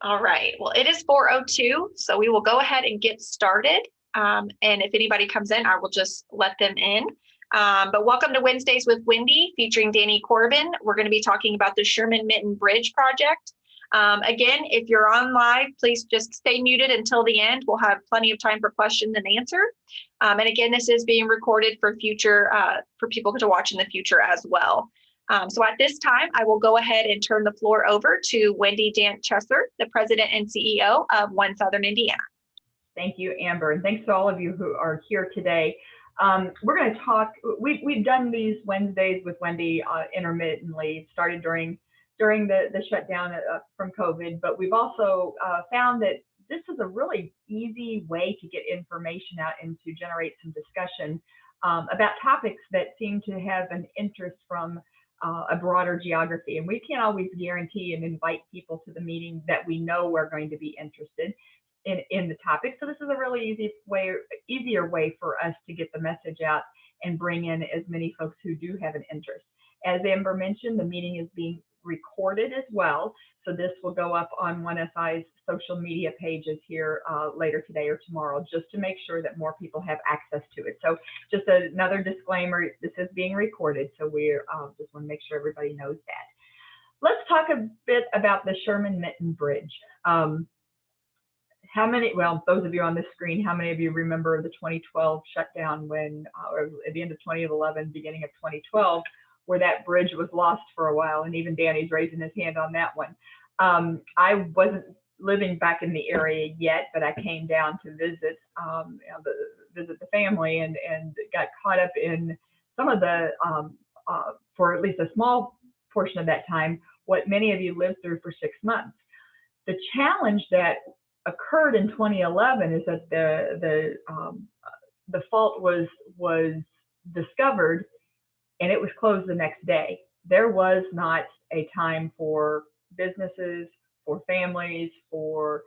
All right. Well, it is 4:02, so we will go ahead and get started. And if anybody comes in, I will just let them in. But welcome to Wednesdays with Wendy, featuring Danny Corbin. We're going to be talking about the Sherman Minton Bridge project. Again, if you're on live, please just stay muted until the end. We'll have plenty of time for questions and answer. And again, this is being recorded for future, for people to watch in the future as well. So at this time, I will go ahead and turn the floor over to Wendy Dant, the President and CEO of One Southern Indiana. Thank you, Amber, and thanks to all of you who are here today. We're going to talk. We've done these Wednesdays with Wendy intermittently, started during the shutdown from COVID, but we've also found that this is a really easy way to get information out and to generate some discussion about topics that seem to have an interest from a broader geography. And we can't always guarantee and invite people to the meeting that we know are going to be interested in the topic. So this is a really easier way for us to get the message out and bring in as many folks who do have an interest. As Amber mentioned, the meeting is being recorded as well. So this will go up on One SI's social media pages here later today or tomorrow, just to make sure that more people have access to it. So just another disclaimer, this is being recorded. So we're just want to make sure everybody knows that. Let's talk a bit about the Sherman Minton Bridge. How many, well, those of you on the screen, how many of you remember the 2012 shutdown when, or at the end of 2011, beginning of 2012, where that bridge was lost for a while, and even Danny's raising his hand on that one. I wasn't living back in the area yet, but I came down to visit, visit the family, and got caught up in some of the, for at least a small portion of that time, what many of you lived through for 6 months. The challenge that occurred in 2011 is that the fault was discovered, and it was closed the next day. There was not a time for businesses, for families, for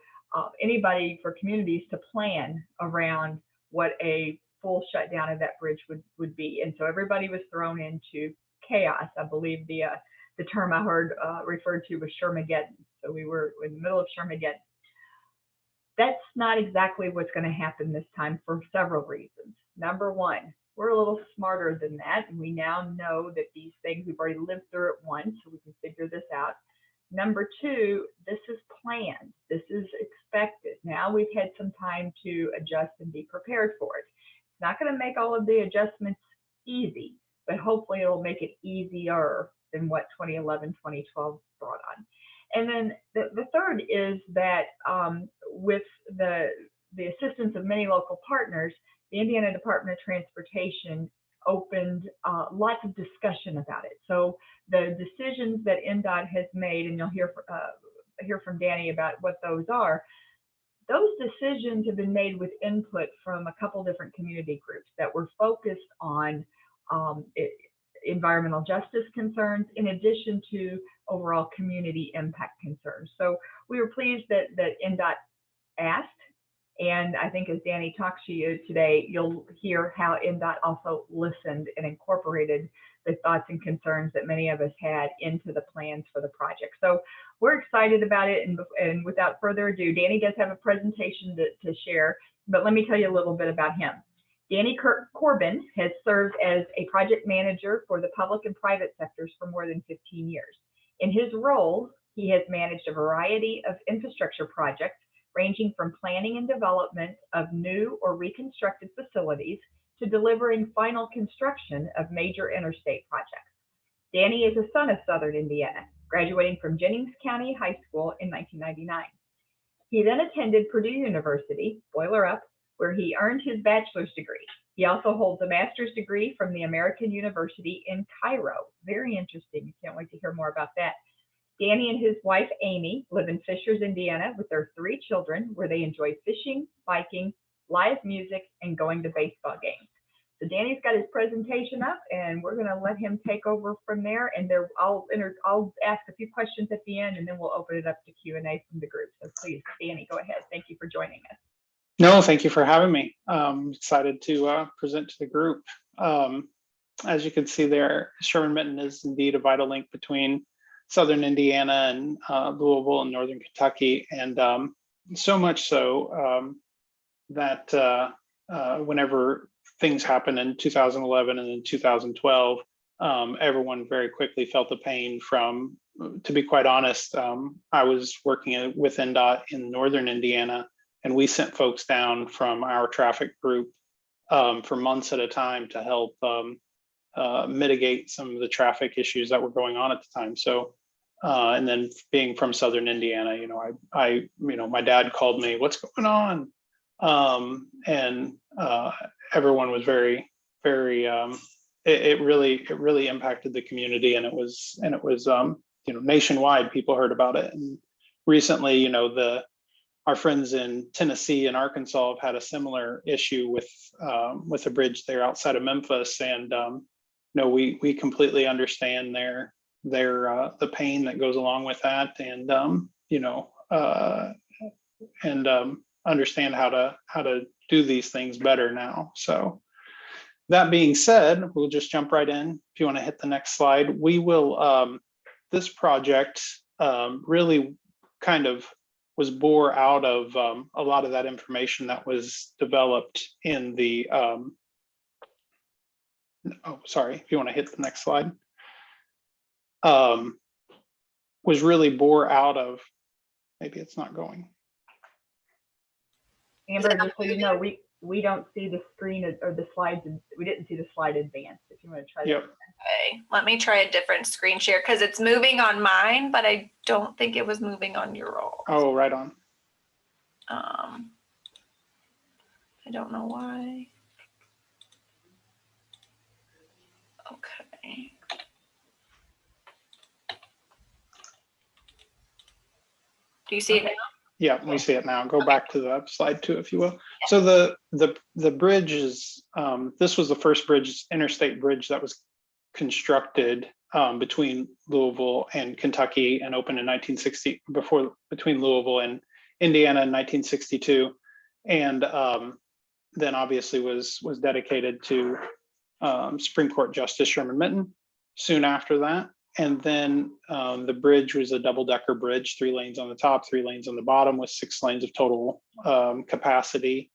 anybody, for communities to plan around what a full shutdown of that bridge would be. And so everybody was thrown into chaos. I believe the term I heard referred to was Shermageddon. So we were in the middle of Shermageddon. That's not exactly what's going to happen this time for several reasons. Number one, we're a little smarter than that, and we now know that these things, we've already lived through it once, so we can figure this out. Number two, this is planned. This is expected. Now we've had some time to adjust and be prepared for it. It's not going to make all of the adjustments easy, but hopefully it'll make it easier than what 2011, 2012 brought on. And then the third is that with the assistance of many local partners, the Indiana Department of Transportation opened lots of discussion about it. So the decisions that INDOT has made, and you'll hear from Danny about what those are, those decisions have been made with input from a couple different community groups that were focused on environmental justice concerns, in addition to overall community impact concerns. So we were pleased that INDOT asked, and I think as Danny talks to you today, you'll hear how INDOT also listened and incorporated the thoughts and concerns that many of us had into the plans for the project. So we're excited about it, and without further ado, Danny does have a presentation to share, but let me tell you a little bit about him. Danny Corbin has served as a project manager for the public and private sectors for more than 15 years. In his role, he has managed a variety of infrastructure projects, ranging from planning and development of new or reconstructed facilities to delivering final construction of major interstate projects. Danny is a son of Southern Indiana, graduating from Jennings County High School in 1999. He then attended Purdue University, Boiler Up, where he earned his bachelor's degree. He also holds a master's degree from the American University in Cairo. Very interesting. Can't wait to hear more about that. Danny and his wife, Amy, live in Fishers, Indiana, with their 3 children, where they enjoy fishing, biking, live music, and going to baseball games. So Danny's got his presentation up, and we're going to let him take over from there. And I'll ask a few questions at the end, and then we'll open it up to Q&A from the group. So please, Danny, go ahead. Thank you for joining us. No, thank you for having me. I'm excited to present to the group. As you can see there, Sherman Minton is indeed a vital link between southern Indiana and Louisville and northern Kentucky, and so much so that whenever things happened in 2011 and in 2012, everyone very quickly felt the pain from, to be quite honest, I was working with NDOT in northern Indiana, and we sent folks down from our traffic group for months at a time to help mitigate some of the traffic issues that were going on at the time. So, and then being from southern Indiana, my dad called me, "What's going on?" And everyone was very, very. It really impacted the community, and it was nationwide. People heard about it, and recently, our friends in Tennessee and Arkansas have had a similar issue with a bridge there outside of Memphis, and we completely understand the pain that goes along with that, and understand how to do these things better now. So that being said, we'll just jump right in. If you want to hit the next slide, we will. This project really kind of was bore out of a lot of that information that was developed in the. Sorry, if you want to hit the next slide. Was really bore out of. Maybe it's not going. Amber, just so you know, we don't see the screen or the slides, and we didn't see the slide advanced. If you want to try that. Yep. Okay, let me try a different screen share because it's moving on mine, but I don't think it was moving on your all. Oh, right on. I don't know why. Okay. Do you see it now? Yeah, we see it now. Go back to the slide 2, if you will. So the bridge is, this was the first interstate bridge that was constructed between Louisville and Kentucky and opened in 1960, between Louisville and Indiana in 1962. And then obviously was dedicated to Supreme Court Justice Sherman Minton soon after that. And then the bridge was a double-decker bridge, 3 lanes on the top, 3 lanes on the bottom, with 6 lanes of total capacity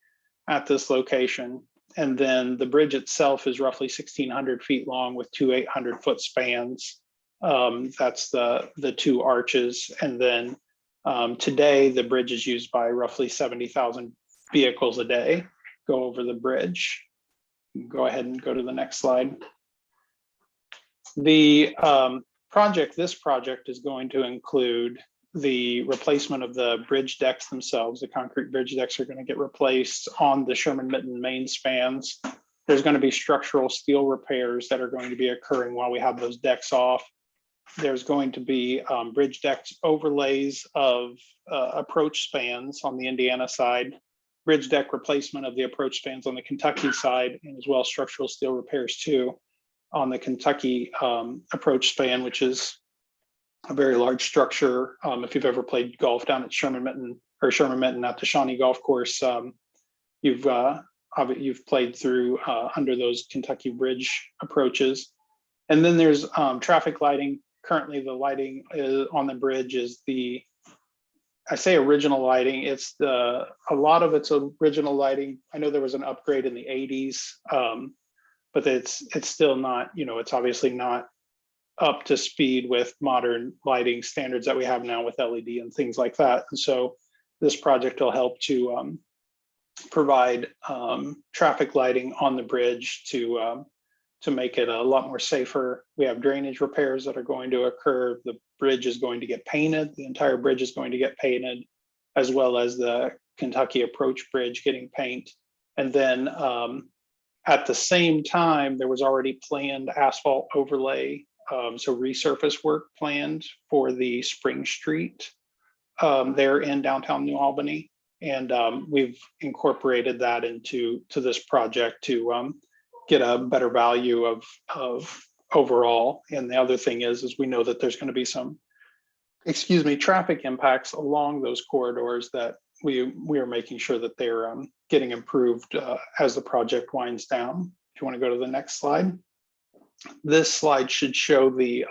at this location. And then the bridge itself is roughly 1,600 feet long with 2 800-foot spans. That's the 2 arches. And then today, the bridge is used by roughly 70,000 vehicles a day go over the bridge. Go ahead and go to the next slide. This project is going to include the replacement of the bridge decks themselves. The concrete bridge decks are going to get replaced on the Sherman Minton main spans. There's going to be structural steel repairs that are going to be occurring while we have those decks off. There's going to be bridge decks overlays of approach spans on the Indiana side, bridge deck replacement of the approach spans on the Kentucky side, and as well structural steel repairs too on the Kentucky approach span, which is a very large structure. If you've ever played golf down at Sherman Minton at the Shawnee Golf Course, you've played through under those Kentucky bridge approaches. And then there's traffic lighting. Currently, the lighting on the bridge is I say original lighting. It's a lot of it's original lighting. I know there was an upgrade in the 80s. But it's still not, it's obviously not up to speed with modern lighting standards that we have now with LED and things like that. And so this project will help to provide traffic lighting on the bridge to make it a lot more safer. We have drainage repairs that are going to occur. The bridge is going to get painted. The entire bridge is going to get painted, as well as the Kentucky approach bridge getting paint. And then at the same time, there was already planned asphalt overlay, so resurface work planned for the Spring Street there in downtown New Albany. And we've incorporated that into this project to get a better value of overall. And the other thing is we know that there's going to be some, traffic impacts along those corridors that we are making sure that they're getting improved as the project winds down. If you want to go to the next slide. This slide should show the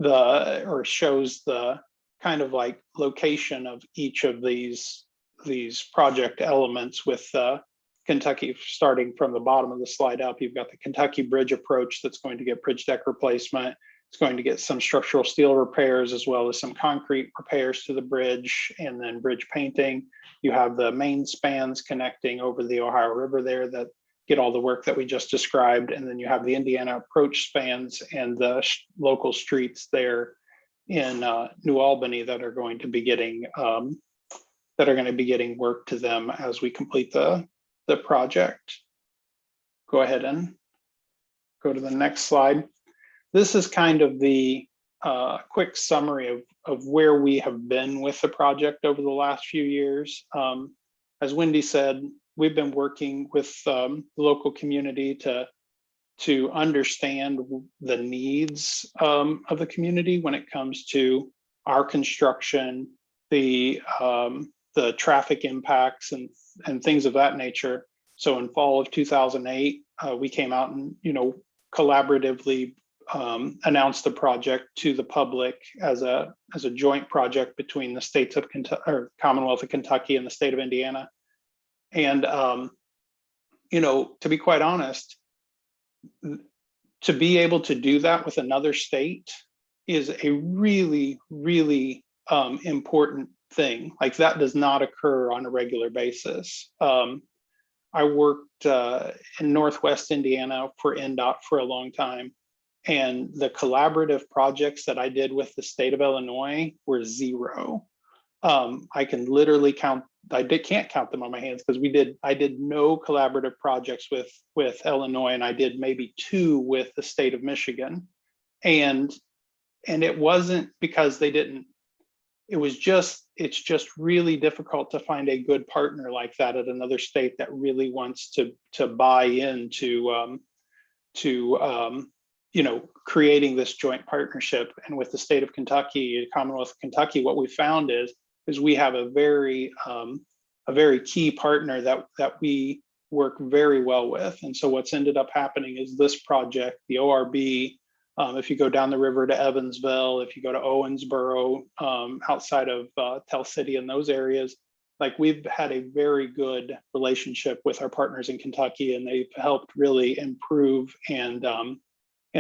or shows the kind of like location of each of these project elements, with Kentucky starting from the bottom of the slide up. You've got the Kentucky Bridge approach that's going to get bridge deck replacement. It's going to get some structural steel repairs as well as some concrete repairs to the bridge, and then bridge painting. You have the main spans connecting over the Ohio River there that get all the work that we just described. And then you have the Indiana approach spans and the local streets there in New Albany that are going to be getting work to them as we complete the project. Go ahead and go to the next slide. This is kind of the quick summary of where we have been with the project over the last few years. As Wendy said, we've been working with the local community to understand the needs of the community when it comes to our construction, the traffic impacts and things of that nature. So in fall of 2008, we came out and collaboratively announced the project to the public as a joint project between the states of Kentucky, or Commonwealth of Kentucky, and the state of Indiana. And to be quite honest, to be able to do that with another state is a really, really important thing. Like, that does not occur on a regular basis. I worked in Northwest Indiana for NDOT for a long time, and the collaborative projects that I did with the state of Illinois were zero. I can literally count. Can't count them on my hands, because I did no collaborative projects with Illinois, and I did maybe 2 with the state of Michigan, and it wasn't because they didn't. It's just really difficult to find a good partner like that at another state that really wants to buy into creating this joint partnership. And with the state of Kentucky, Commonwealth of Kentucky, what we found is we have a very key partner that we work very well with. And so what's ended up happening is this project, the ORB, if you go down the river to Evansville, if you go to Owensboro, outside of Tell City and those areas, like, we've had a very good relationship with our partners in Kentucky, and they've helped really improve and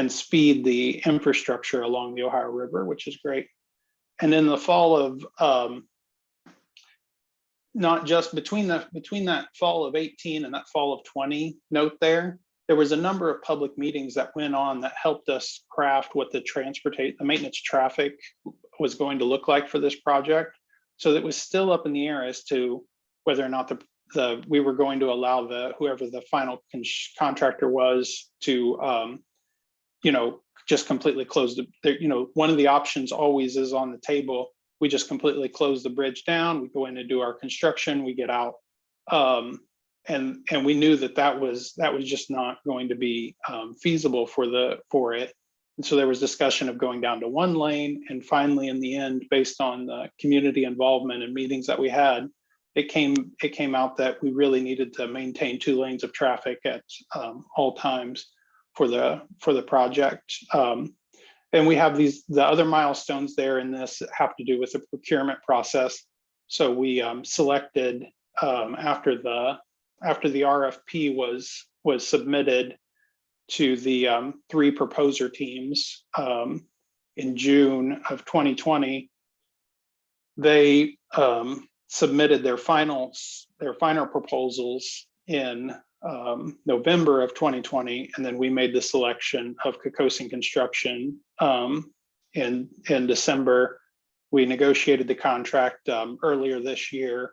speed the infrastructure along the Ohio River, which is great. And in the fall of not just between that fall of 18 and that fall of 20, note there was a number of public meetings that went on that helped us craft what the maintenance traffic was going to look like for this project. So it was still up in the air as to whether or not we were going to allow whoever the final contractor was to just completely close one of the options always is on the table. We just completely close the bridge down, we go in and do our construction, we get out. And we knew that was just not going to be feasible for it. And so there was discussion of going down to 1 lane, and finally in the end, based on the community involvement and meetings that we had, it came out that we really needed to maintain 2 lanes of traffic at all times for the project. And we have the other milestones there in this have to do with the procurement process. So we selected after the RFP was submitted to the 3 proposer teams in June of 2020, they submitted their final proposals in November of 2020, and then we made the selection of Kekosing Construction in December. We negotiated the contract earlier this year,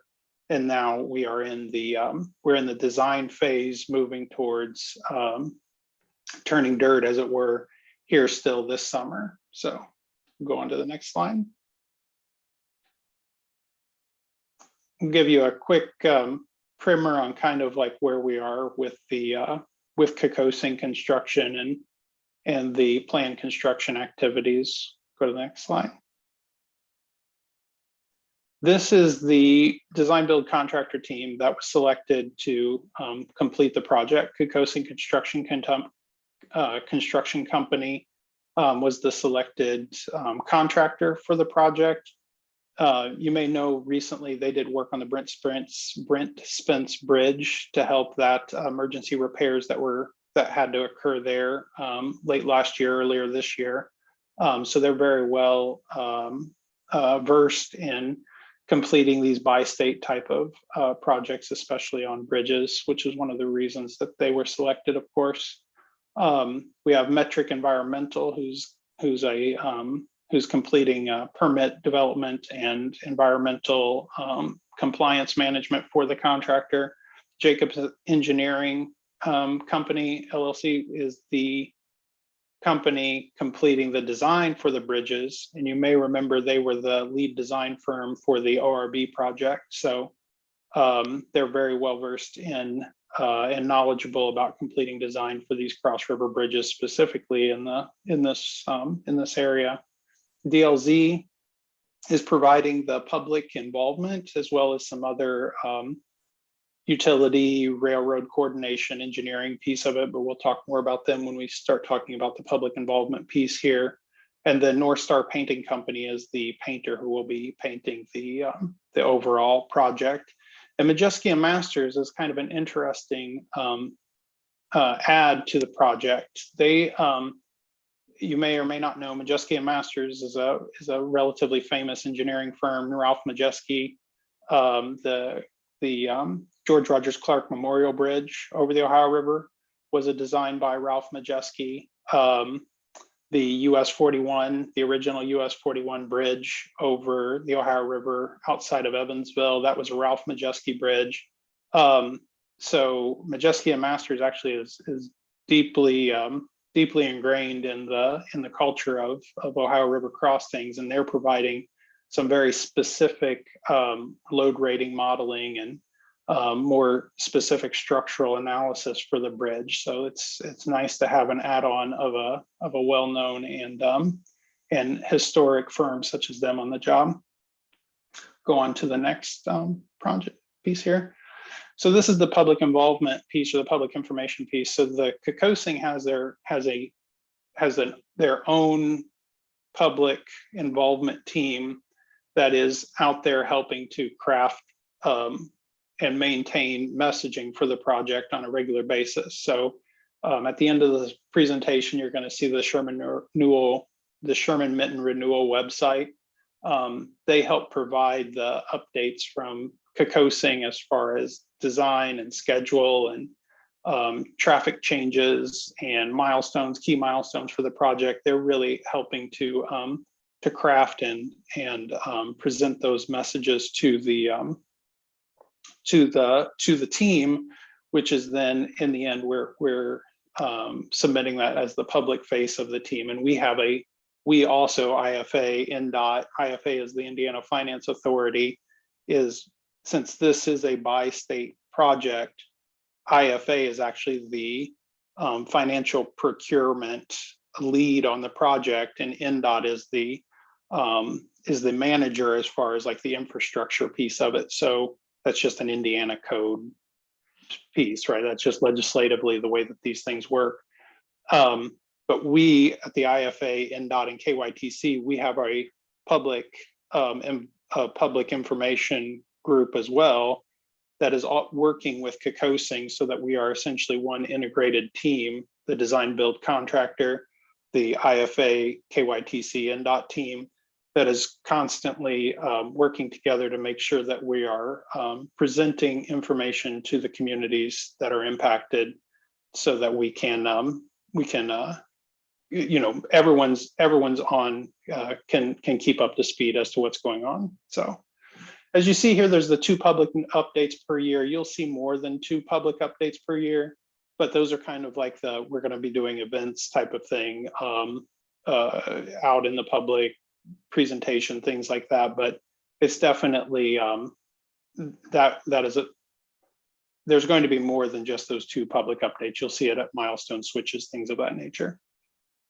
and now we are in the design phase, moving towards turning dirt, as it were, here still this summer. So go on to the next slide. I'll give you a quick primer on kind of like where we are with Kekosing Construction and the planned construction activities. Go to the next slide. This is the design build contractor team that was selected to complete the project. Kekosing Construction Company was the selected contractor for the project. You may know recently they did work on the Brent Spence Bridge to help that emergency repairs that had to occur there late last year, earlier this year. So they're very well versed in completing these bi-state type of projects, especially on bridges, which is one of the reasons that they were selected, of course. We have Metric Environmental, who's completing permit development and environmental compliance management for the contractor. Jacobs Engineering Company, LLC, is the company completing the design for the bridges. And you may remember they were the lead design firm for the ORB project. So they're very well versed in and knowledgeable about completing design for these cross river bridges, specifically in this area. DLZ is providing the public involvement as well as some other utility, railroad coordination, engineering piece of it, but we'll talk more about them when we start talking about the public involvement piece here. And then North Star Painting Company is the painter who will be painting the overall project. And Majeski and Masters is kind of an interesting add to the project. They, you may or may not know, Majeski and Masters is a relatively famous engineering firm. Ralph Majeski, the George Rogers Clark Memorial Bridge over the Ohio River was a design by Ralph Majeski. The US 41, the original US 41 bridge over the Ohio River outside of Evansville, that was a Ralph Majeski bridge. So Majeski and Masters actually is deeply ingrained in the culture of Ohio River crossings, and they're providing some very specific load rating modeling and more specific structural analysis for the bridge. So it's nice to have an add-on of a well-known and historic firm such as them on the job. Go on to the next project piece here. So this is the public involvement piece, or the public information piece. So the COCOSING has their own public involvement team that is out there helping to craft and maintain messaging for the project on a regular basis. So at the end of the presentation, you're going to see the Sherman Minton Renewal website. They help provide the updates from COCOSING as far as design and schedule and traffic changes and milestones, key milestones for the project. They're really helping to craft and present those messages to the team, which is then in the end we're submitting that as the public face of the team. And we also IFA, NDOT, IFA is the Indiana Finance Authority, since this is a bi-state project, IFA is actually the financial procurement lead on the project, and NDOT is the manager as far as like the infrastructure piece of it. So that's just an Indiana code piece, right? That's just legislatively the way that these things work. But we at the IFA, NDOT, and KYTC, we have a public information group as well that is working with COCOSING so that we are essentially one integrated team, the design build contractor, the IFA, KYTC, NDOT team that is constantly working together to make sure that we are presenting information to the communities that are impacted so that we can everyone's on can keep up to speed as to what's going on. So as you see here, there's the 2 public updates per year. You'll see more than 2 public updates per year, but those are kind of like we're going to be doing events type of thing out in the public, presentation, things like that. But it's definitely there's going to be more than just those 2 public updates. You'll see it at milestone switches, things of that nature.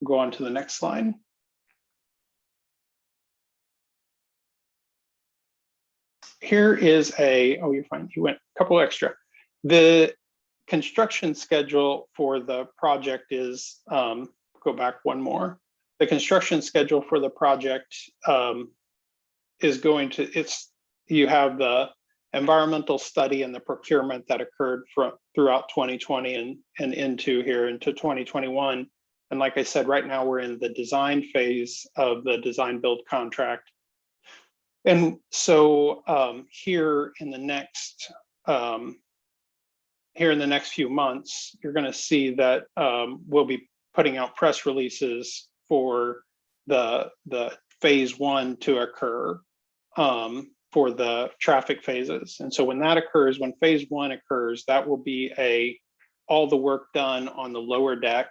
Go on to the next slide. Here is oh, you're fine. You went a couple extra. The construction schedule for the project is, go back one more. the construction schedule for the project is going to, you have the environmental study and the procurement that occurred throughout 2020 and into 2021. And like I said, right now we're in the design phase of the design build contract. And so here in the next few months, you're going to see that we'll be putting out press releases for the phase 1 to occur for the traffic phases. And so when that occurs, when phase 1 occurs, that will be all the work done on the lower deck.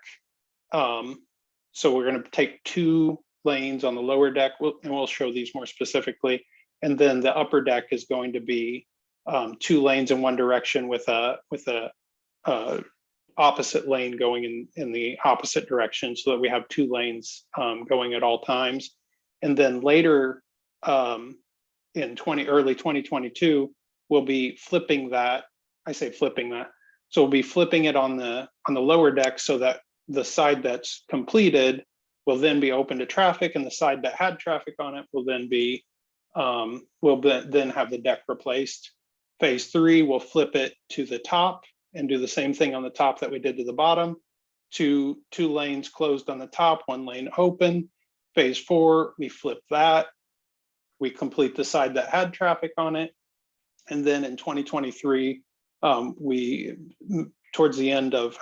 So we're going to take 2 lanes on the lower deck, and we'll show these more specifically. And then the upper deck is going to be 2 lanes in one direction with a opposite lane going in the opposite direction, so that we have 2 lanes going at all times. And then later in early 2022, we'll be flipping that. I say flipping that. So we'll be flipping it on the lower deck, so that the side that's completed will then be open to traffic, and the side that had traffic on it will then be then have the deck replaced. Phase 3 will flip it to the top and do the same thing on the top that we did to the bottom. Two lanes closed on the top, 1 lane open. Phase 4, we flip that. We complete the side that had traffic on it. And then in 2023, towards the end of,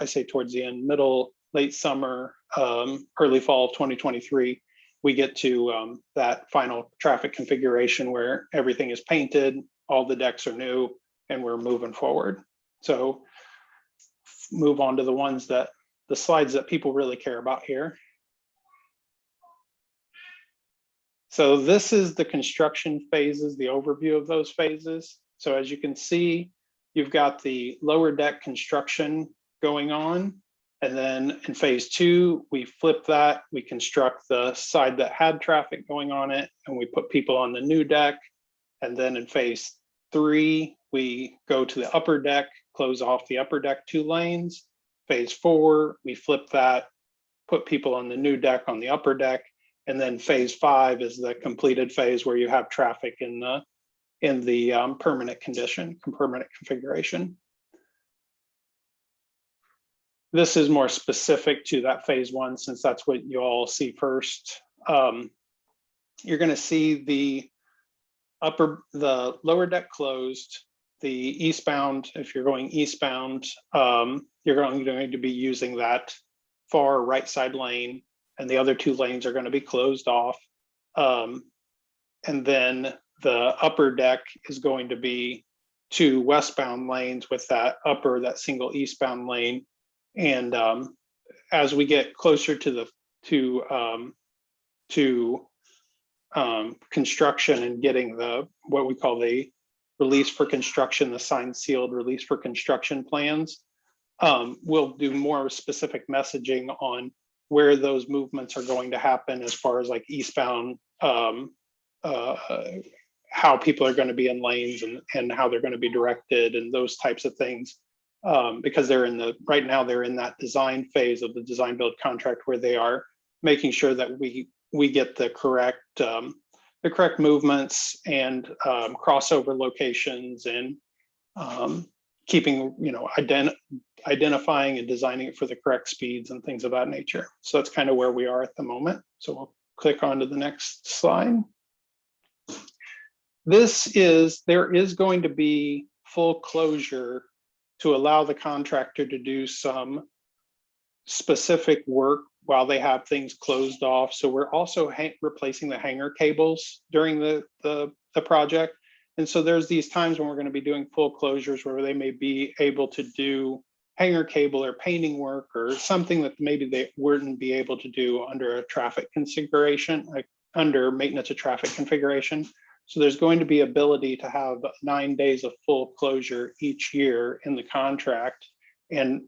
late summer, early fall of 2023, we get to that final traffic configuration where everything is painted, all the decks are new, and we're moving forward. So move on to the slides that people really care about here. So this is the construction phases, the overview of those phases. So as you can see, you've got the lower deck construction going on. And then in phase 2, we flip that, we construct the side that had traffic going on it, and we put people on the new deck. And then in phase 3, we go to the upper deck, close off the upper deck 2 lanes. Phase 4, we flip that, put people on the new deck on the upper deck. And then phase 5 is the completed phase where you have traffic in the permanent configuration. This is more specific to that phase 1, since that's what you all see first. You're going to see the lower deck closed, the eastbound. If you're going eastbound, you're going to be using that far right side lane, and the other 2 lanes are going to be closed off. And then the upper deck is going to be 2 westbound lanes with that single eastbound lane. And as we get closer to construction and getting what we call the release for construction, the signed sealed release for construction plans, we'll do more specific messaging on where those movements are going to happen, as far as like eastbound, how people are going to be in lanes and how they're going to be directed and those types of things. Because right now they're in that design phase of the design build contract, where they are making sure that we get the correct movements and crossover locations, and keeping, identifying and designing it for the correct speeds and things of that nature. So that's kind of where we are at the moment. So we'll click on to the next slide. There is going to be full closure to allow the contractor to do some specific work while they have things closed off. So we're also replacing the hanger cables during the project. And so there's these times when we're going to be doing full closures where they may be able to do hanger cable or painting work or something that maybe they wouldn't be able to do under a traffic configuration, like under maintenance of traffic configuration. So there's going to be ability to have 9 days of full closure each year in the contract. And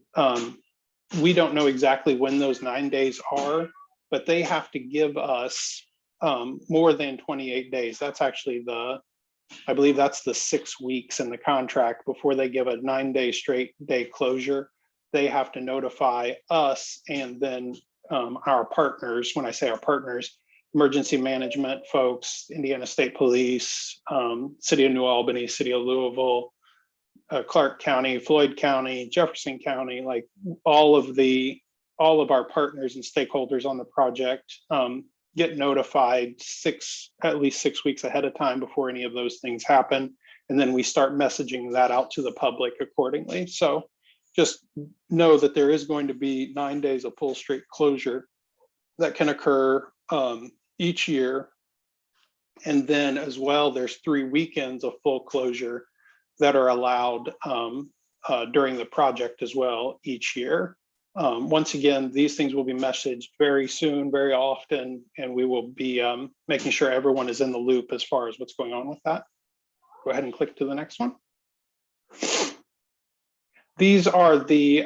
we don't know exactly when those 9 days are, but they have to give us more than 28 days. That's actually I believe that's the 6 weeks in the contract before they give a 9 day straight day closure. They have to notify us and then our partners. When I say our partners, emergency management folks, Indiana State Police, City of New Albany, City of Louisville, Clark County, Floyd County, Jefferson County, like all of our partners and stakeholders on the project get notified at least 6 weeks ahead of time before any of those things happen. And then we start messaging that out to the public accordingly. So just know that there is going to be 9 days of full straight closure that can occur each year. And then as well, there's 3 weekends of full closure that are allowed during the project as well each year. Once again, these things will be messaged very soon, very often, and we will be making sure everyone is in the loop as far as what's going on with that. Go ahead and click to the next one. These are the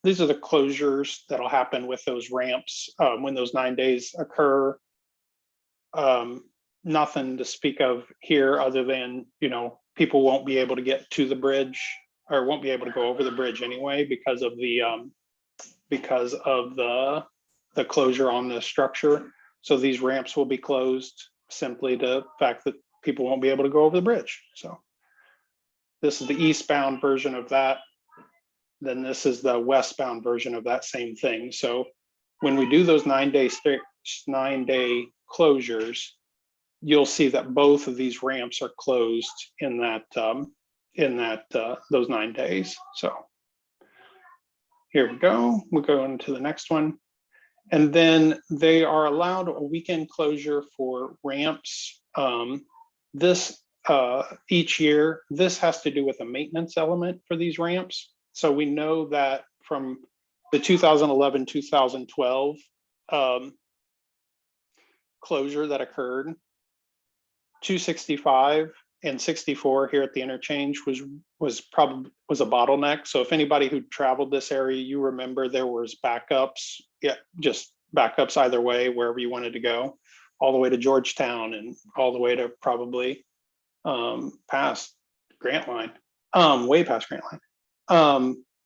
closures that'll happen with those ramps when those 9 days occur. Nothing to speak of here other than, people won't be able to get to the bridge or won't be able to go over the bridge anyway because of the closure on the structure. So these ramps will be closed simply to the fact that people won't be able to go over the bridge. So this is the eastbound version of that. Then this is the westbound version of that same thing. So when we do those 9 day closures, you'll see that both of these ramps are closed in those 9 days. So here we go. We'll go into the next one. And then they are allowed a weekend closure for ramps. Each year, this has to do with a maintenance element for these ramps. So we know that from the 2011-2012 closure that occurred, 265 and 64 here at the interchange was a bottleneck. So if anybody who traveled this area, you remember there was backups, just backups either way, wherever you wanted to go, all the way to Georgetown and all the way to probably past Grant Line, way past Grant Line.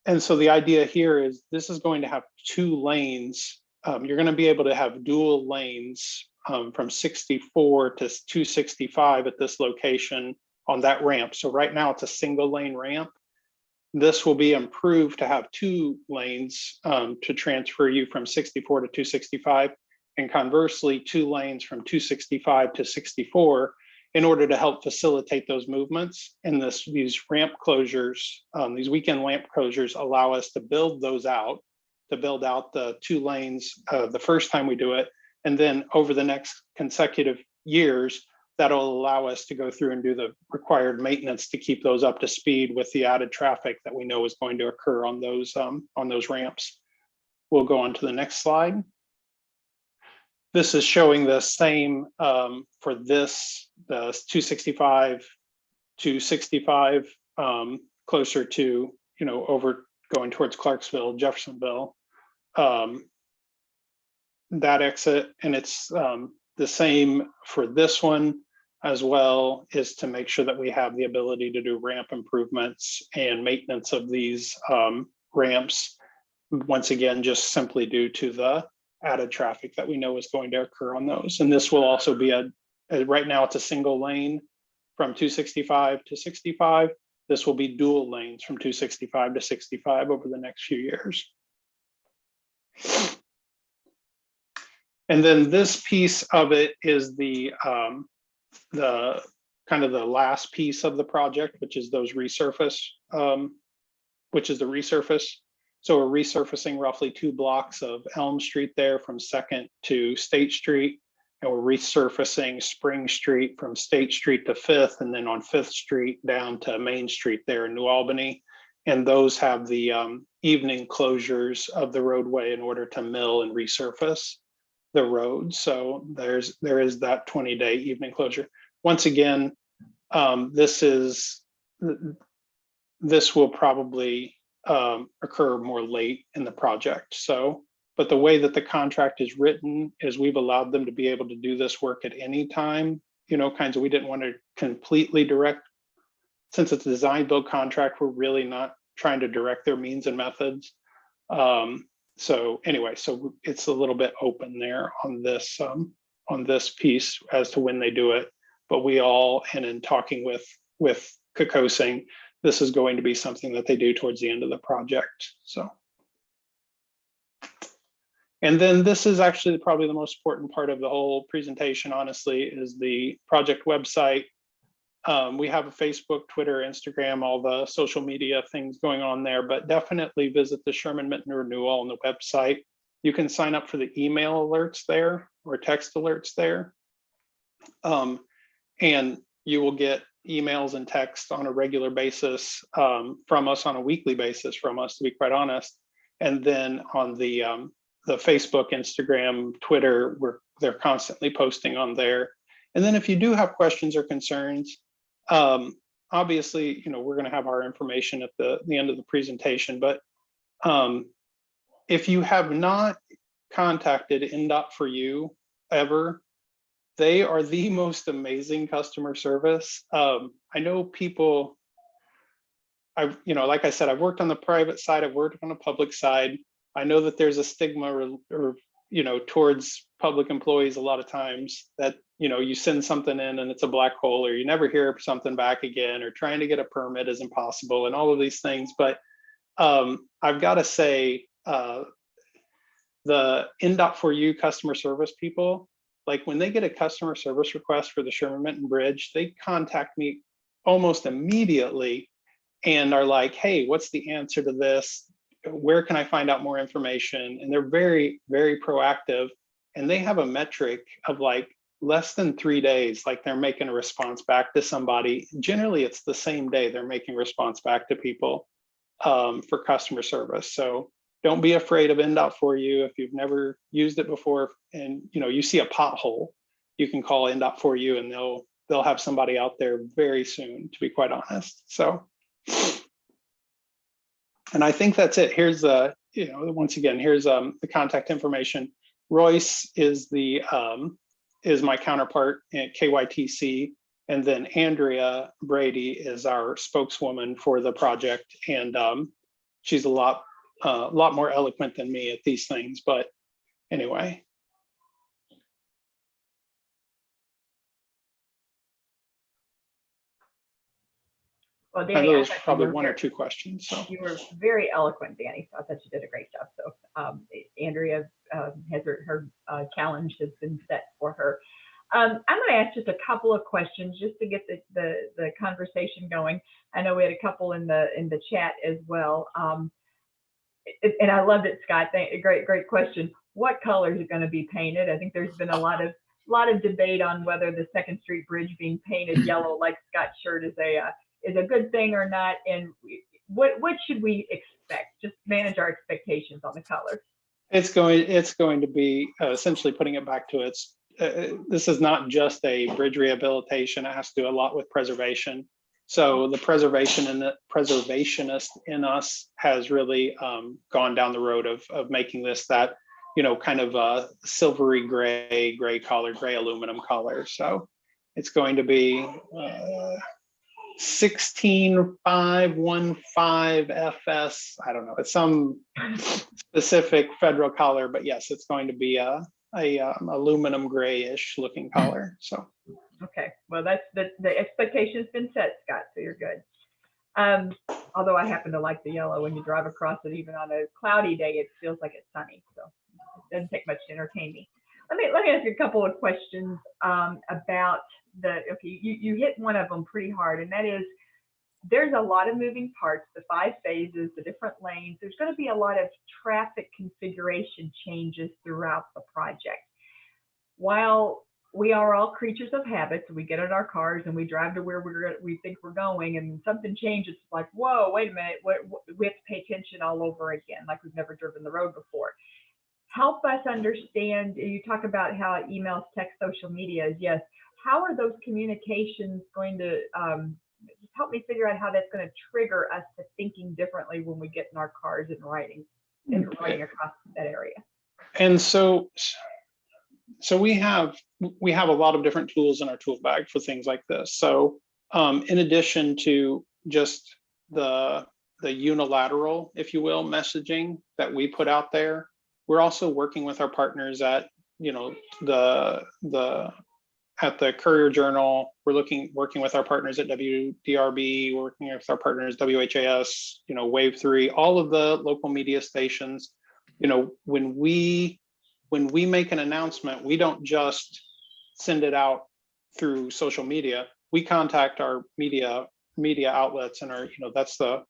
And so the idea here is this is going to have 2 lanes. You're going to be able to have dual lanes from 64 to 265 at this location on that ramp. So right now it's a single lane ramp. This will be improved to have 2 lanes to transfer you from 64 to 265, and conversely 2 lanes from 265 to 64 in order to help facilitate those movements. And these ramp closures, these weekend ramp closures allow us to build those out, the 2 lanes the first time we do it. And then over the next consecutive years, that'll allow us to go through and do the required maintenance to keep those up to speed with the added traffic that we know is going to occur on those ramps. We'll go on to the next slide. This is showing the same for this, the 265 to 65, closer to, over going towards Clarksville, Jeffersonville. That exit, and it's the same for this one as well, is to make sure that we have the ability to do ramp improvements and maintenance of these ramps. Once again, just simply due to the added traffic that we know is going to occur on those. And this will also be right now it's a single lane from 265 to 65. This will be dual lanes from 265 to 65 over the next few years. And then this piece of it is the kind of the last piece of the project, which is those resurface, which is the resurface. So we're resurfacing roughly 2 blocks of Elm Street there from 2nd to State Street, and we're resurfacing Spring Street from State Street to 5th, and then on 5th Street down to Main Street there in New Albany. And those have the evening closures of the roadway in order to mill and resurface the road. So there is that 20-day evening closure. Once again, this will probably occur more late in the project. So, but the way that the contract is written is we've allowed them to be able to do this work at any time, we didn't want to completely direct, since it's a design build contract, we're really not trying to direct their means and methods. So anyway, so it's a little bit open there on this piece as to when they do it. But we all, and in talking with Kokosing, this is going to be something that they do towards the end of the project. So. And then this is actually probably the most important part of the whole presentation, honestly, is the project website. We have a Facebook, Twitter, Instagram, all the social media things going on there, but definitely visit the Sherman Minton Renewal on the website. You can sign up for the email alerts there or text alerts there. And you will get emails and text on a regular basis from us, on a weekly basis from us, to be quite honest. And then on the Facebook, Instagram, Twitter, they're constantly posting on there. And then if you do have questions or concerns, obviously, we're going to have our information at the end of the presentation. But if you have not contacted NDOT4U ever, they are the most amazing customer service. I know people. Like I said, I've worked on the private side. I've worked on the public side. I know that there's a stigma or towards public employees a lot of times that, you send something in and it's a black hole, or you never hear something back again, or trying to get a permit is impossible, and all of these things. But I've got to say, the NDOT4U customer service people, like when they get a customer service request for the Sherman Minton Bridge, they contact me almost immediately and are like, hey, what's the answer to this? Where can I find out more information? And they're very, very proactive. And they have a metric of like less than 3 days, like they're making a response back to somebody. Generally, it's the same day they're making response back to people for customer service. So don't be afraid of NDOT4U. If you've never used it before and you see a pothole, you can call NDOT4U and they'll have somebody out there very soon, to be quite honest. So. And I think that's it. Here's once again, here's the contact information. Royce is my counterpart at KYTC, and then Andrea Brady is our spokeswoman for the project, and she's a lot more eloquent than me at these things. But anyway. Well, Danny, there's probably one or two questions. So you were very eloquent, Danny. So I thought you did a great job. So Andrea has her challenge has been set for her. I'm going to ask just a couple of questions just to get the conversation going. I know we had a couple in the chat as well. And I loved it, Scott. Great question. What colors are going to be painted? I think there's been a lot of debate on whether the 2nd Street Bridge being painted yellow, like Scott's shirt, is a good thing or not, and what should we expect? Just manage our expectations on the color. It's going to be essentially putting it back to its. This is not just a bridge rehabilitation. It has to do a lot with preservation. So the preservationist in us has really gone down the road of making this that kind of a silvery gray color, gray aluminum color. So it's going to be. 16515 FS. I don't know. It's some specific federal color, but yes, it's going to be a aluminum grayish looking color. So. Okay. Well, that's the expectation has been set, Scott. So you're good. Although I happen to like the yellow. When you drive across it, even on a cloudy day, it feels like it's sunny. So it doesn't take much to entertain me. Let me ask you a couple of questions about you hit one of them pretty hard, and that is there's a lot of moving parts, the 5 phases, the different lanes. There's going to be a lot of traffic configuration changes throughout the project. While we are all creatures of habit, so we get in our cars and we drive to where we think we're going, and something changes, it's like, whoa, wait a minute, we have to pay attention all over again, like we've never driven the road before. Help us understand, you talk about how emails, text, social media is, yes. How are those communications going to just help me figure out how that's going to trigger us to thinking differently when we get in our cars and riding across that area? And so we have a lot of different tools in our tool bag for things like this. So in addition to just the unilateral, if you will, messaging that we put out there. We're also working with our partners at, you know, at the Courier Journal. We're working with our partners at WDRB, working with our partners WHAS, you know, Wave 3, all of the local media stations. You know, when we make an announcement, we don't just send it out through social media. We contact our media outlets, and our, you know, that's the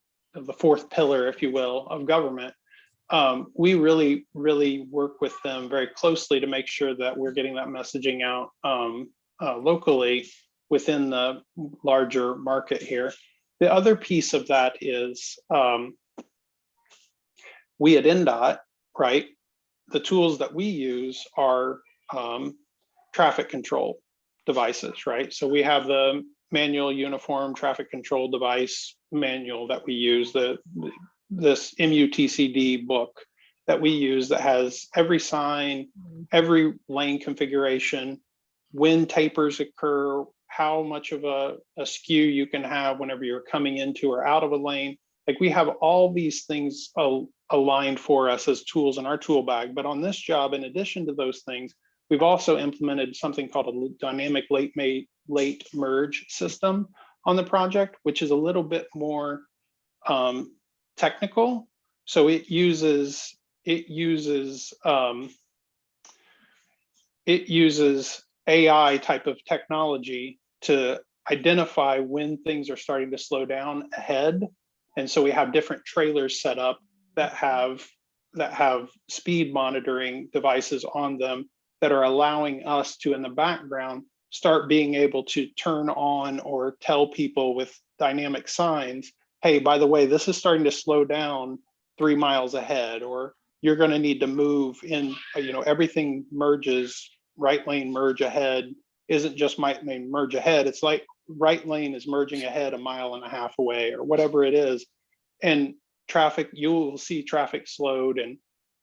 fourth pillar, if you will, of government. We really work with them very closely to make sure that we're getting that messaging out locally within the larger market here. The other piece of that is we at NDOT, right? The tools that we use are traffic control devices, right? So we have the manual uniform traffic control device manual that we use, this MUTCD book that we use that has every sign, every lane configuration, when tapers occur, how much of a skew you can have whenever you're coming into or out of a lane. Like, we have all these things aligned for us as tools in our tool bag. But on this job, in addition to those things, we've also implemented something called a dynamic late merge system on the project, which is a little bit more technical. So it uses AI type of technology to identify when things are starting to slow down ahead. And so we have different trailers set up that have speed monitoring devices on them that are allowing us to, in the background, start being able to turn on or tell people with dynamic signs, hey, by the way, this is starting to slow down 3 miles ahead, or you're going to need to move in, you know, everything merges. Right lane merge ahead isn't just right lane merge ahead. It's like right lane is merging ahead 1.5 miles away, or whatever it is. And traffic, you will see traffic slowed, and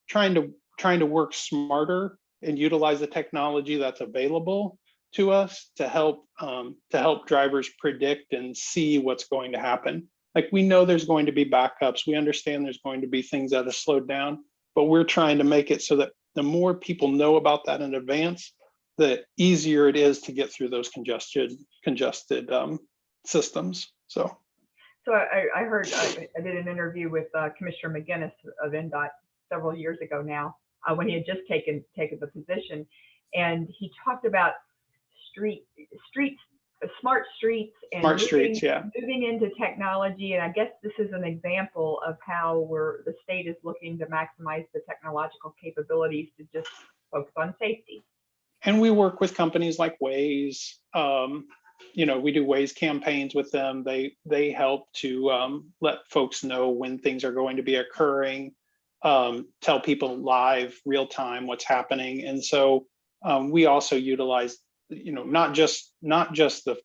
trying to work smarter and utilize the technology that's available to us to help drivers predict and see what's going to happen. Like, we know there's going to be backups. We understand there's going to be things that are slowed down, but we're trying to make it so that the more people know about that in advance, the easier it is to get through those congested systems. So I heard, I did an interview with Commissioner McGinnis of NDOT several years ago now, when he had just taken the position, and he talked about smart streets and moving into technology. And I guess this is an example of how the state is looking to maximize the technological capabilities to just focus on safety. And we work with companies like Waze. You know, we do Waze campaigns with them. They help to let folks know when things are going to be occurring, tell people live, real time what's happening. And so we also utilize, you know, not just the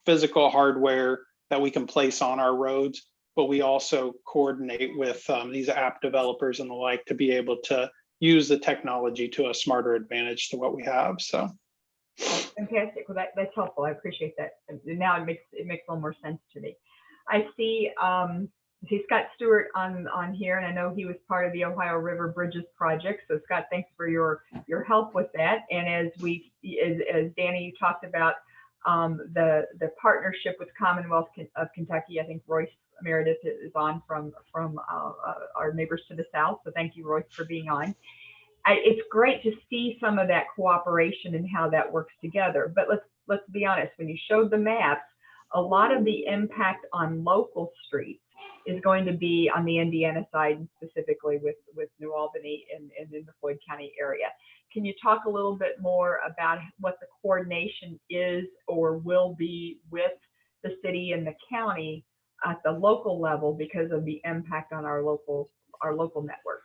physical hardware that we can place on our roads, but we also coordinate with these app developers and the like to be able to use the technology to a smarter advantage to what we have. So fantastic. Well, that's helpful. I appreciate that. Now it makes a little more sense to me. I see Scott Stewart on here, and I know he was part of the Ohio River Bridges project. So Scott, thanks for your help with that. And as Danny, you talked about the partnership with Commonwealth of Kentucky. I think Royce Meredith is on from our neighbors to the south. So thank you, Royce, for being on. It's great to see some of that cooperation and how that works together. But let's be honest, when you showed the maps, a lot of the impact on local streets is going to be on the Indiana side, and specifically with New Albany and in the Floyd County area. Can you talk a little bit more about what the coordination is or will be with the city and the county at the local level because of the impact on our local network?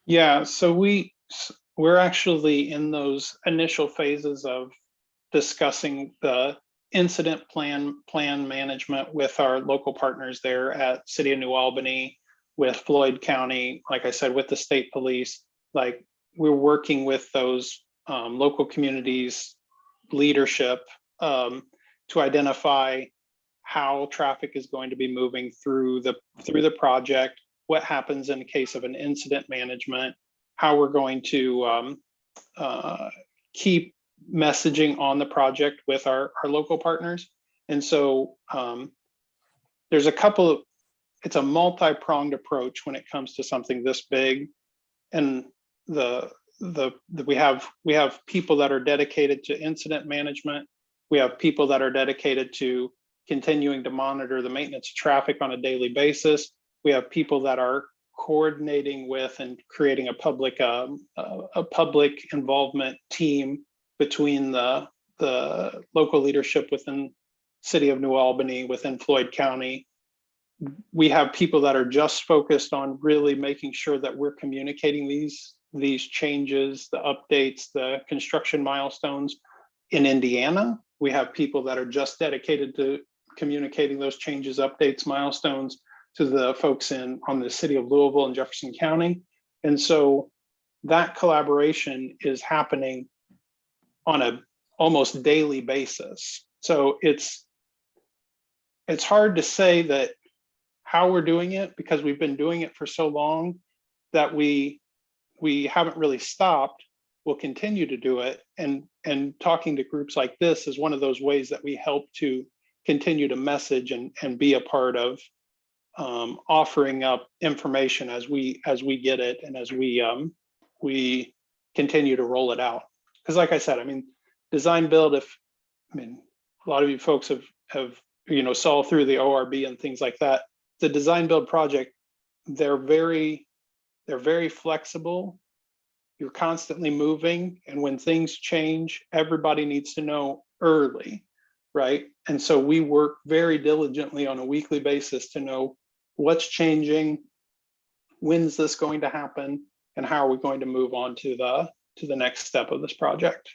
Yeah, so we're actually in those initial phases of discussing the incident plan management with our local partners there at City of New Albany, with Floyd County, like I said, with the state police. Like, we're working with those local communities leadership to identify how traffic is going to be moving through the project, what happens in case of an incident management, how we're going to keep messaging on the project with our local partners. And so there's a couple of, it's a multi-pronged approach when it comes to something this big. And we have people that are dedicated to incident management. We have people that are dedicated to continuing to monitor the maintenance of traffic on a daily basis. We have people that are coordinating with and creating a public involvement team between the local leadership within City of New Albany, within Floyd County. We have people that are just focused on really making sure that we're communicating these changes, the updates, the construction milestones. In Indiana, we have people that are just dedicated to communicating those changes, updates, milestones to the folks on the City of Louisville and Jefferson County. And so that collaboration is happening on a almost daily basis. So it's hard to say that how we're doing it, because we've been doing it for so long that we haven't really stopped. We'll continue to do it, and talking to groups like this is one of those ways that we help to continue to message and be a part of offering up information as we get it, and as we continue to roll it out. Because like I said, I mean, design build, a lot of you folks have saw through the ORB and things like that. The design build project, they're very flexible. You're constantly moving, and when things change, everybody needs to know early, right? And so we work very diligently on a weekly basis to know what's changing, when's this going to happen, and how are we going to move on to the next step of this project.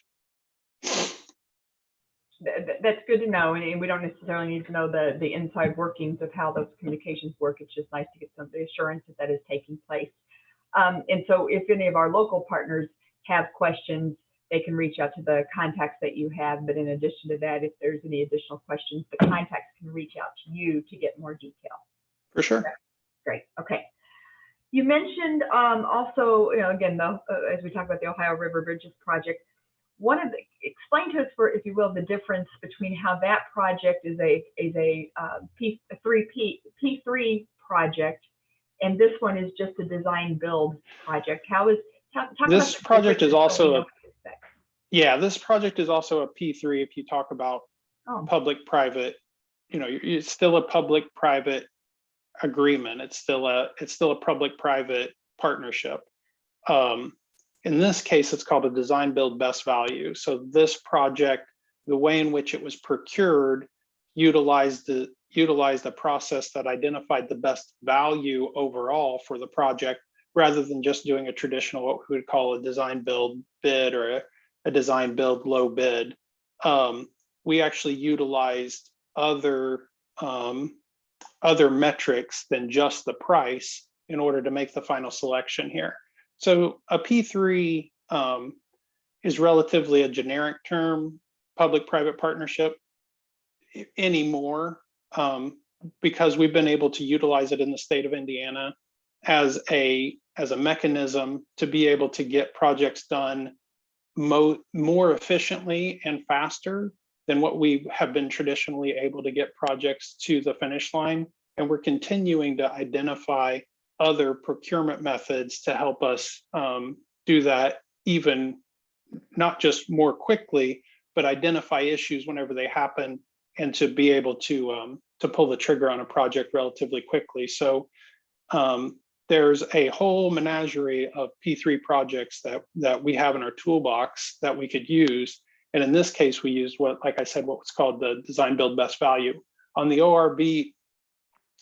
That's good to know, and we don't necessarily need to know the inside workings of how those communications work. It's just nice to get some of the assurance that is taking place. And so if any of our local partners have questions, they can reach out to the contacts that you have. But in addition to that, if there's any additional questions, the contacts can reach out to you to get more detail. For sure. Okay. Great. Okay. You mentioned also, again, as we talk about the Ohio River Bridges project, explain to us, if you will, the difference between how that project is a P3 project, and this one is just a design build project. This project is also this project is also a P3. If you talk about public-private, it's still a public-private agreement. It's still a public-private partnership. In this case, it's called a design build best value. So this project, the way in which it was procured, utilized a process that identified the best value overall for the project, rather than just doing a traditional, what we would call a design build bid or a design build low bid. We actually utilized other metrics than just the price in order to make the final selection here. So a P3 is relatively a generic term, public-private partnership anymore, because we've been able to utilize it in the state of Indiana as a mechanism to be able to get projects done more efficiently and faster than what we have been traditionally able to get projects to the finish line. And we're continuing to identify other procurement methods to help us do that, even not just more quickly, but identify issues whenever they happen, and to be able to pull the trigger on a project relatively quickly. So there's a whole menagerie of P3 projects that we have in our toolbox that we could use. And in this case, we used like I said, what was called the design build best value. On the ORB,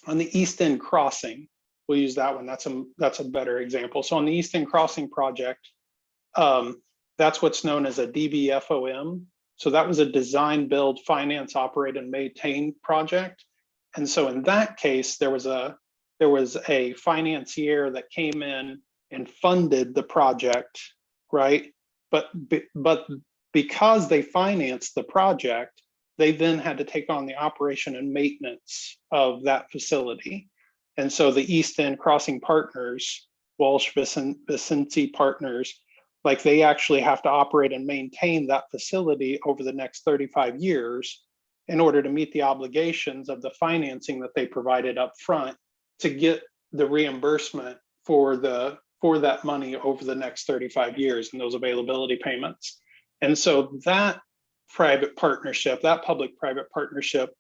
on the East End Crossing, we'll use that one. That's a better example. So on the East End Crossing project, that's what's known as a DBFOM. So that was a design, build, finance, operate, and maintain project. And so in that case, there was a financier that came in and funded the project, right? But because they financed the project, they then had to take on the operation and maintenance of that facility. And so the East End Crossing partners, Walsh Vicinity partners, like they actually have to operate and maintain that facility over the next 35 years in order to meet the obligations of the financing that they provided up front to get the reimbursement for that money over the next 35 years and those availability payments. And so that private partnership, that public-private partnership,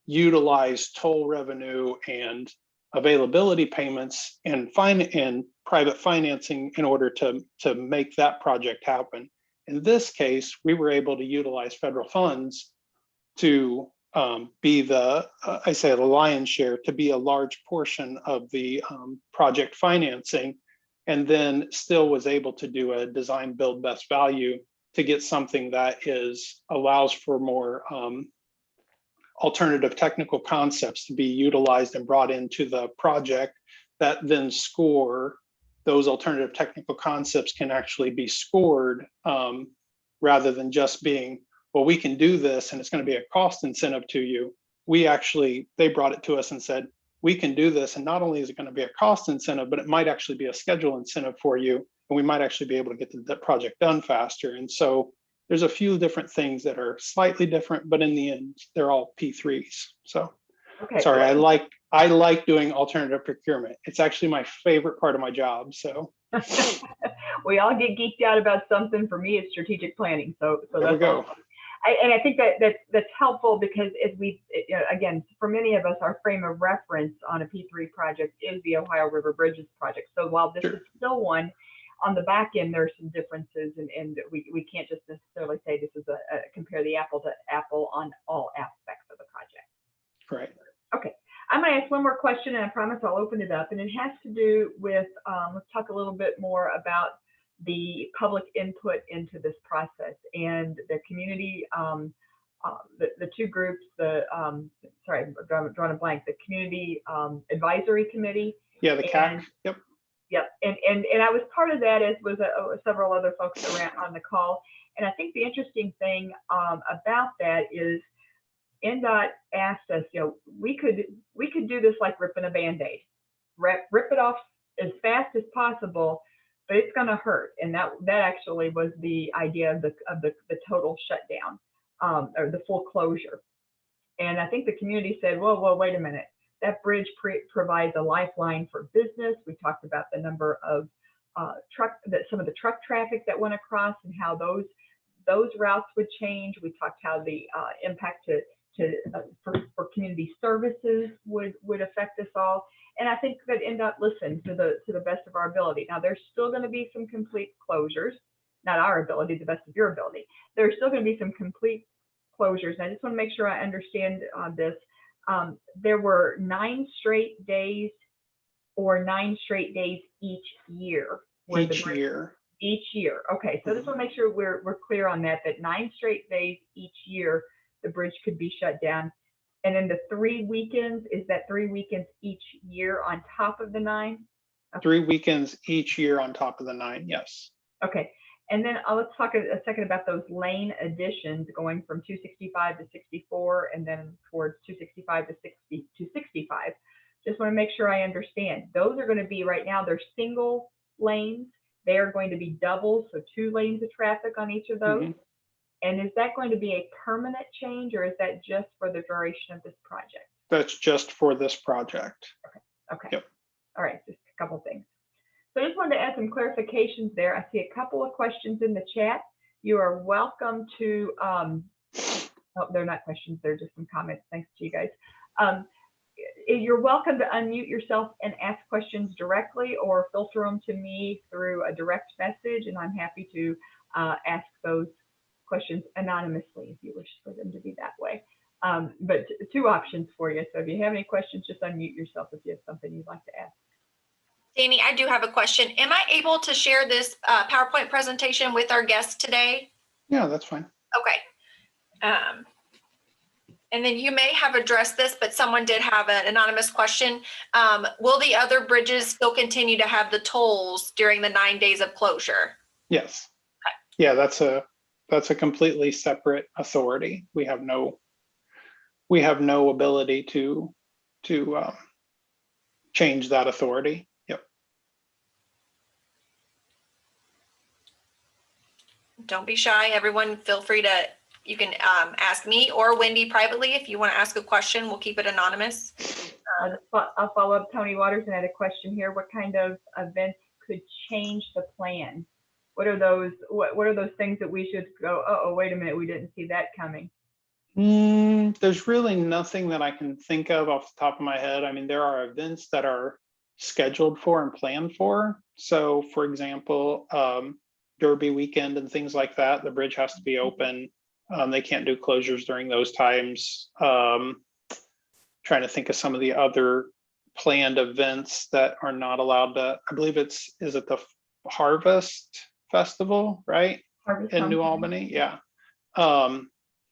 utilized toll revenue and availability payments and private financing in order to make that project happen. In this case, we were able to utilize federal funds to be the lion's share, to be a large portion of the project financing, and then still was able to do a design build best value to get something that allows for more alternative technical concepts to be utilized and brought into the project, that then score those alternative technical concepts can actually be scored rather than just being, well, we can do this and it's going to be a cost incentive to you. They brought it to us and said, we can do this. And not only is it going to be a cost incentive, but it might actually be a schedule incentive for you. And we might actually be able to get the project done faster. And so there's a few different things that are slightly different, but in the end, they're all P3s. So, Okay. sorry, I like doing alternative procurement. It's actually my favorite part of my job. So we all get geeked out about something. For me, it's strategic planning. So there we go. Awesome. I think that's helpful, because as again, for many of us, our frame of reference on a P3 project is the Ohio River Bridges project. So while this is still one, on the back end, there are some differences, and we can't just necessarily say this is compare the apple to apple on all aspects of the project. Right. Okay. I'm going to ask one more question, and I promise I'll open it up. And it has to do with, let's talk a little bit more about the public input into this process and the community, the two groups, sorry, I'm drawing a blank, the Community Advisory Committee. Yeah, the CAC. Yep. Yep, and I was part of that, as was several other folks around on the call. And I think the interesting thing about that is NDOT asked us, we could do this like ripping a Band-Aid, rip it off as fast as possible, but it's going to hurt. And that actually was the idea of the total shutdown or the full closure. And I think the community said, well, wait a minute. That bridge provides a lifeline for business. We talked about the number of some of the truck traffic that went across and how those routes would change. We talked how the impact for community services would affect us all. And I think that NDOT listened to the best of our ability. Now, there's still going to be some complete closures, not our ability, the best of your ability. There's still going to be some complete closures. And I just want to make sure I understand this. There were 9 straight days or 9 straight days each year. Each year. Each year. Okay, so I just want to make sure we're clear on that 9 straight days each year the bridge could be shut down. And then the 3 weekends, is that 3 weekends each year on top of the 9? Okay. 3 weekends each year on top of the 9, yes. Okay. And then let's talk a second about those lane additions going from 265 to 64 and then towards 265 to 65. Just want to make sure I understand. Those are going to be, right now, they're single lanes. They are going to be double, so 2 lanes of traffic on each of those. Mm-hmm. And is that going to be a permanent change, or is that just for the duration of this project? That's just for this project. Okay. Yep. All right, just a couple things. So I just wanted to add some clarifications there. I see a couple of questions in the chat. You are welcome to, oh, they're not questions, they're just some comments. Thanks to you guys. You're welcome to unmute yourself and ask questions directly, or filter them to me through a direct message, and I'm happy to ask those questions anonymously if you wish for them to be that way. But 2 options for you. So if you have any questions, just unmute yourself if you have something you'd like to ask. Danny, I do have a question. Am I able to share this PowerPoint presentation with our guests today? Yeah, that's fine. Okay. And then you may have addressed this, but someone did have an anonymous question. Will the other bridges still continue to have the tolls during the 9 days of closure? Yes. Okay. Yeah, that's a completely separate authority. We have no we have no ability to change that authority. Yep. Don't be shy, everyone. Feel free to, you can ask me or Wendy privately if you want to ask a question. We'll keep it anonymous. I'll follow up. Tony Waters had a question here. What kind of events could change the plan? What are those? What are those things that we should go? Oh, wait a minute, we didn't see that coming. There's really nothing that I can think of off the top of my head. I mean, there are events that are scheduled for and planned for. So, for example, Derby weekend and things like that, the bridge has to be open. They can't do closures during those times. Trying to think of some of the other planned events that are not allowed to, I believe is it the Harvest Festival, right? Harvest in New Homecoming. Albany. Yeah.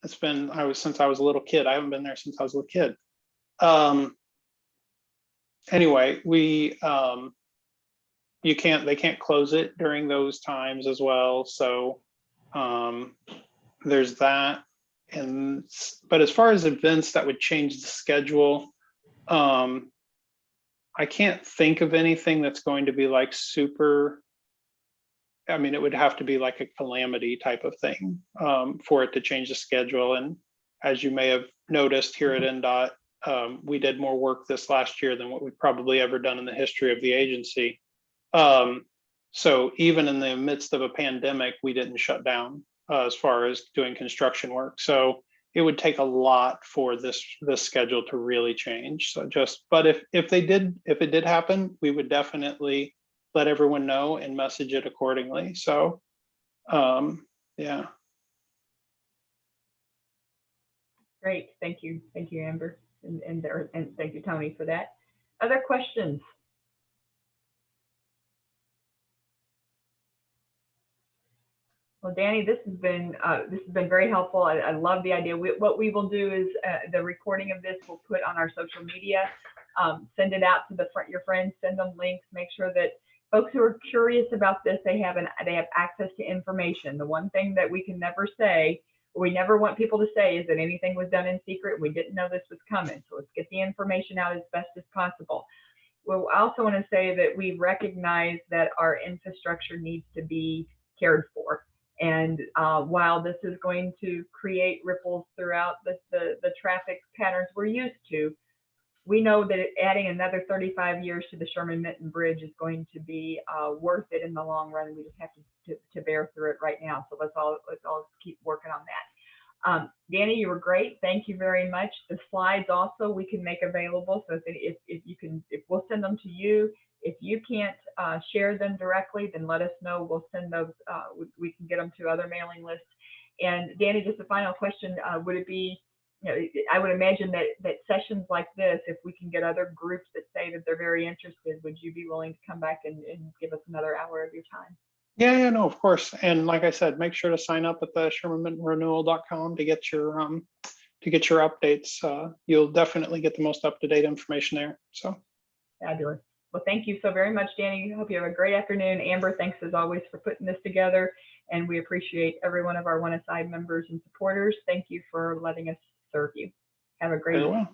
It's been, since I was a little kid. I haven't been there since I was a little kid. Anyway, they can't close it during those times as well. So there's that. But as far as events that would change the schedule, I can't think of anything that's going to be like super. I mean, it would have to be like a calamity type of thing for it to change the schedule. And as you may have noticed here at NDOT, we did more work this last year than what we've probably ever done in the history of the agency. So even in the midst of a pandemic, we didn't shut down as far as doing construction work. So it would take a lot for this schedule to really change. So but if it did happen, we would definitely let everyone know and message it accordingly. So, yeah. Great, thank you, Amber, and thank you, Tony, for that. Other questions? Well, Danny, this has been very helpful. I love the idea. What we will do is the recording of this we'll put on our social media. Send it out to your friends. Send them links. Make sure that folks who are curious about this, they have access to information. The one thing that we can never say, we never want people to say, is that anything was done in secret. We didn't know this was coming. So let's get the information out as best as possible. Well, I also want to say that we recognize that our infrastructure needs to be cared for. And while this is going to create ripples throughout the traffic patterns we're used to, we know that adding another 35 years to the Sherman Minton Bridge is going to be worth it in the long run. We just have to bear through it right now. So let's all keep working on that. Danny, you were great. Thank you very much. The slides also we can make available. So if we'll send them to you. If you can't share them directly, then let us know. We'll send those. We can get them to other mailing lists. And Danny, just a final question: would it be? I would imagine that sessions like this, if we can get other groups that say that they're very interested, would you be willing to come back and give us another hour of your time? Yeah, no, of course. And like I said, make sure to sign up at the ShermanMintonRenewal.com to get your updates. You'll definitely get the most up-to-date information there. So fabulous. Well, thank you so very much, Danny. I hope you have a great afternoon. Amber, thanks as always for putting this together. And we appreciate every one of our One Aside members and supporters. Thank you for letting us serve you. Have a great day.